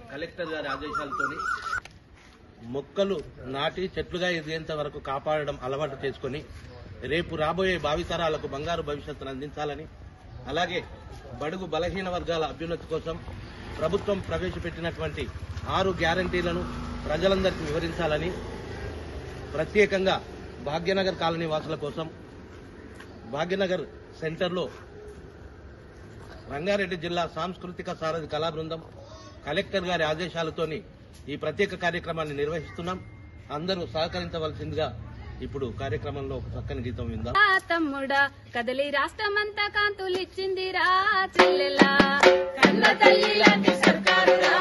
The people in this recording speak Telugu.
కలెక్టర్ గారి ఆదేశాలతో మొక్కలు నాటి చెట్లుగా ఎదిగేంత వరకు కాపాడడం అలవాటు చేసుకుని రేపు రాబోయే భావితరాలకు బంగారు భవిష్యత్తును అందించాలని, అలాగే బడుగు బలహీన వర్గాల అభ్యున్నతి కోసం ప్రభుత్వం ప్రవేశపెట్టినటువంటి 6 గ్యారంటీలను ప్రజలందరికీ వివరించాలని, ప్రత్యేకంగా భాగ్యనగర్ కాలనీ వాసుల కోసం భాగ్యనగర్ సెంటర్లో రంగారెడ్డి జిల్లా సాంస్కృతిక సారథి కళా బృందం కలెక్టర్ గారి ఆదేశాలతోని ఈ ప్రత్యేక కార్యక్రమాన్ని నిర్వహిస్తున్నాం. అందరూ సహకరించవలసిందిగా ఇప్పుడు కార్యక్రమంలో ఒక చక్కని గీతం విందాం. తమ్ముడా కదలి రాష్ట్రమంతా కాంతులిచ్చిందిరా చెల్లెలా, కన్న తల్లి లాంటి సర్కారురా